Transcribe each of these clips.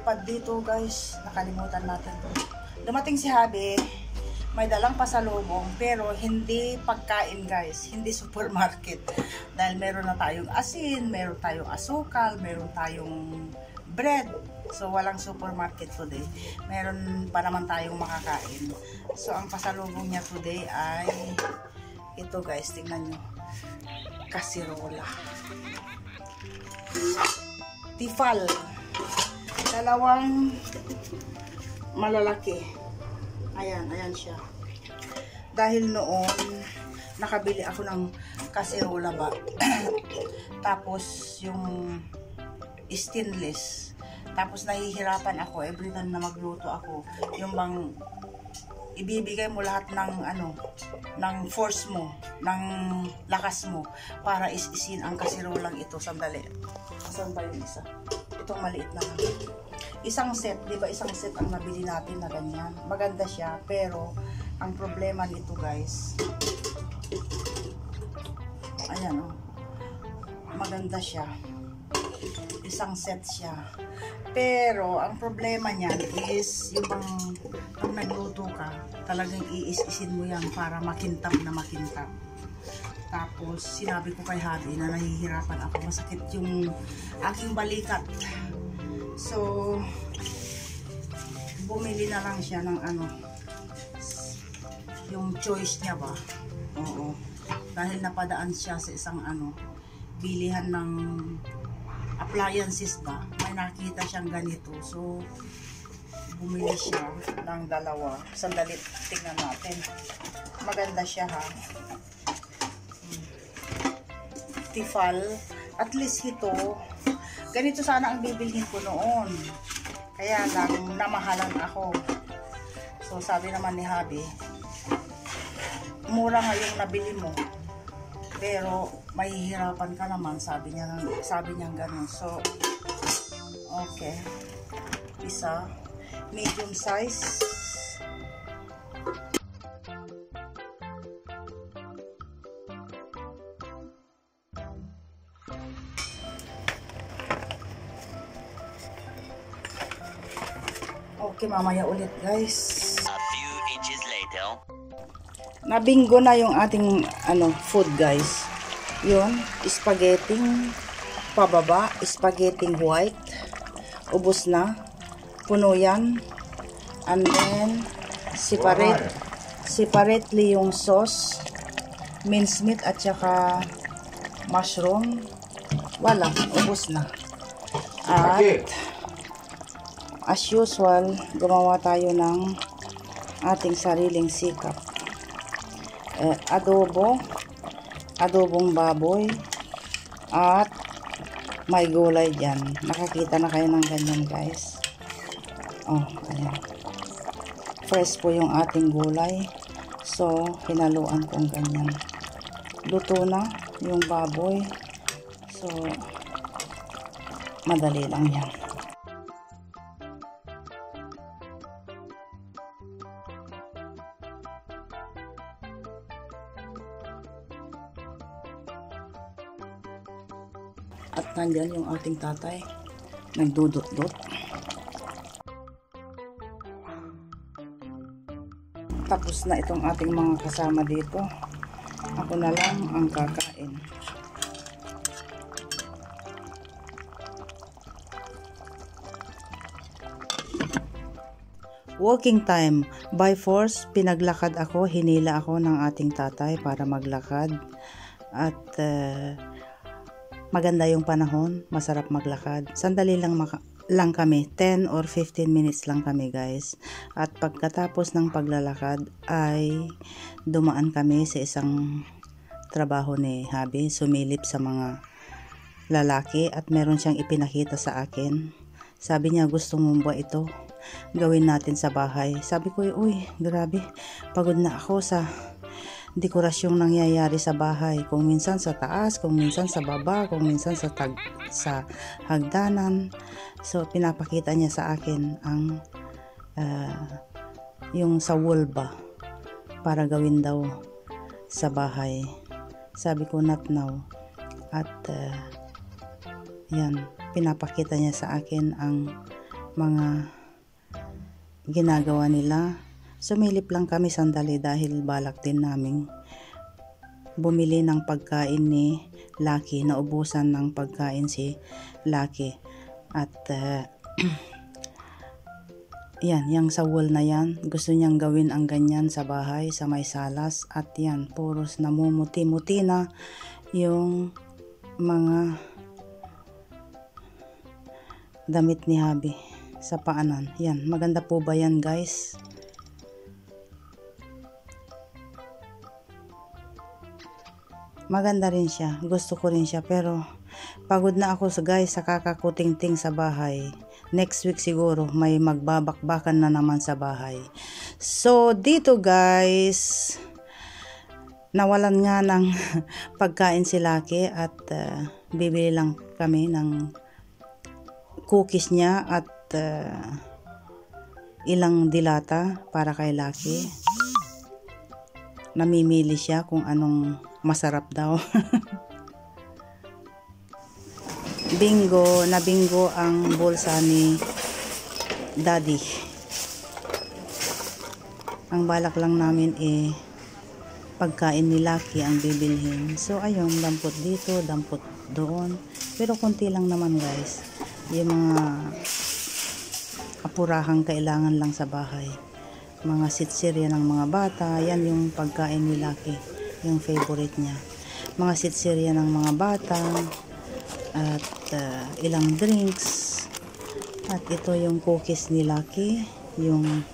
lumipad dito guys. Nakalimutan natin. Dumating si Habi. May dalang pasalubong pero hindi pagkain guys. Hindi supermarket. Dahil meron na tayong asin, meron tayong asukal, meron tayong bread. So walang supermarket today. Meron pa naman tayong makakain. So ang pasalubong niya today ay ito guys. Tingnan nyo. Kasirola. Tifal. Dalawang malalaki. Ayan siya. Dahil noon, nakabili ako ng kasirola ba. Tapos, yung stainless. Tapos, nahihirapan ako every time na magluto ako. Yung bang, ibibigay mo lahat ng ng force mo, ng lakas mo para isisin ang kasirolang ito. Sandali. Saan ba yung isa? Itong maliit na isang set, di ba isang set ang nabili natin na ganyan. Maganda siya, pero ang problema nito guys, ayan maganda siya. Isang set siya. Pero ang problema niyan is yung pag nagluto ka, talagang iis-isin mo yan para makintab na makintab. Tapos sinabi ko kay Habi na nahihirapan ako, masakit yung aking balikat. So bumili na lang siya ng yung choice niya ba. Oo. Dahil napadaan siya sa isang bilihan ng appliances ba. May nakita siyang ganito. So bumili siya ng dalawa. Sandali, tingnan natin. Maganda siya ha. Tifal. At least ito, ganito sana ang bibilhin ko noon. Kaya lang, namahalan ako. So, sabi naman ni Habi, mura nga yung nabili mo. Pero, mahihirapan ka naman, sabi niya ganun. So, okay. Isa, medium size. Okay, mamaya ulit guys. A few inches later. Nabinggo na yung ating food guys. Yun, spaghetti pababa, spaghetti white. Ubos na. Puno yan. And then separately yung sauce, minced meat at saka mushroom. Wala, ubos na. At as usual, gumawa tayo ng ating sariling sikap. Adobong baboy, at may gulay dyan. Nakakita na kayo ng ganyan guys. Oh, ayan. Fresh po yung ating gulay. So, hinaluan kong ganyan. Luto na yung baboy. So, madali lang yan. At nandyan yung ating tatay, nagdudot-dot. Tapos na itong ating mga kasama dito. Ako na lang ang kakain. Walking time. By force, pinaglakad ako, hinila ako ng ating tatay para maglakad. At maganda yung panahon, masarap maglakad. Sandali lang kami, 10 or 15 minutes lang kami guys. At pagkatapos ng paglalakad ay dumaan kami sa isang trabaho ni Habi, sumilip sa mga lalaki at meron siyang ipinakita sa akin. Sabi niya, gusto mo ba ito? Gawin natin sa bahay. Sabi ko, uy, grabe, pagod na ako sa dekorasyong nangyayari sa bahay. Kung minsan sa taas, kung minsan sa baba, kung minsan sa hagdanan. So, pinapakita niya sa akin ang yung sa wall ba para gawin daw sa bahay. Sabi ko, not now. At yan, pinapakita niya sa akin ang mga ginagawa nila. Sumilip lang kami sandali dahil balak din namin bumili ng pagkain ni Lucky. Naubusan ng pagkain si Lucky. At yan, yung sa wall na yan, gusto niyang gawin ang ganyan sa bahay, sa may salas. At yan, puros namumuti-muti na yung mga damit ni Habi sa paanan. Yan, maganda po ba yan, guys? Maganda rin siya, gusto ko rin siya, pero pagod na ako guys sa kakakuting-ting sa bahay. Next week siguro may magbabakbakan na naman sa bahay. So dito guys, nawalan nga ng pagkain si Lucky at bibili lang kami ng cookies niya at ilang dilata para kay Lucky. Namimili siya kung anong masarap daw. Bingo ang bulsa ni Daddy. Ang balak lang namin pagkain ni Lucky ang bibilhin. So ayun, dampot dito, dampot doon. Pero konti lang naman guys. Yung mga apurahang kailangan lang sa bahay. Mga sitsirya ng mga bata, yan yung pagkain ni Lucky, yung favorite niya. Mga sitsirya ng mga bata at ilang drinks. At ito yung cookies ni Lucky, yung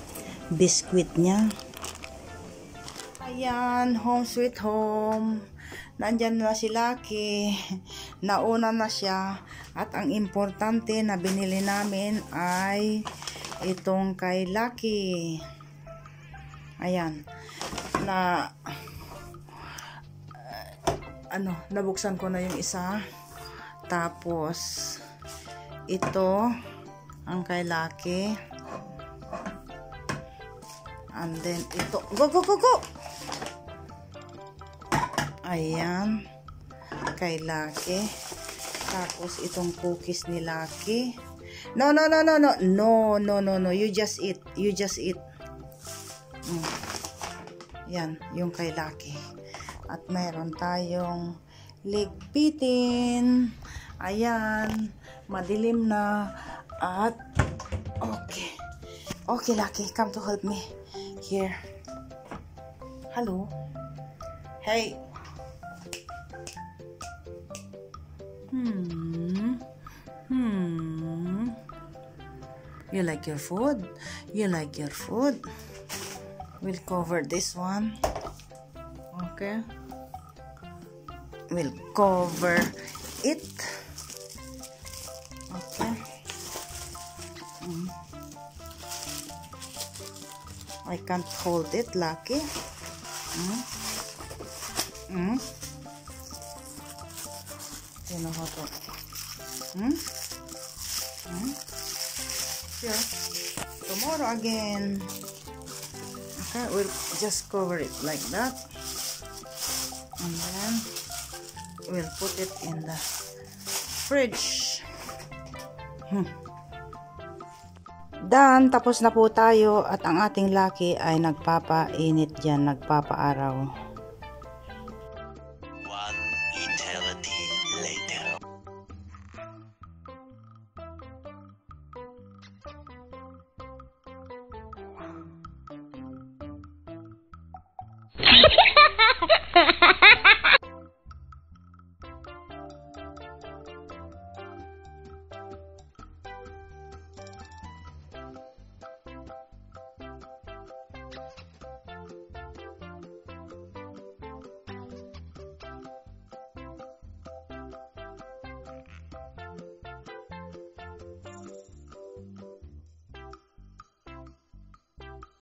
biscuit niya. Ayan, home sweet home. Nandyan na si Lucky. Nauna na siya. At ang importante na binili namin ay itong kay Lucky. Ayan. Nabuksan ko na yung isa. Tapos ito ang kay Lucky. And then ito. Go! Ayan. Kay Lucky. Tapos itong cookies ni Lucky. No. You just eat. Yan, yung kay Lucky. At mayroon tayong ligpitin. Ayan, madilim na. At okay Lucky, come to help me. Here. Hello. Hey. You like your food? We'll cover this one. Okay. We'll cover it. Okay. I can't hold it, Lucky. You know how to. Here. Tomorrow again. Okay, we'll just cover it like that. And then we'll put it in the fridge. Done, tapos na po tayo at ang ating Lucky ay nagpapainit dyan, nagpapaaraw. One eternity later.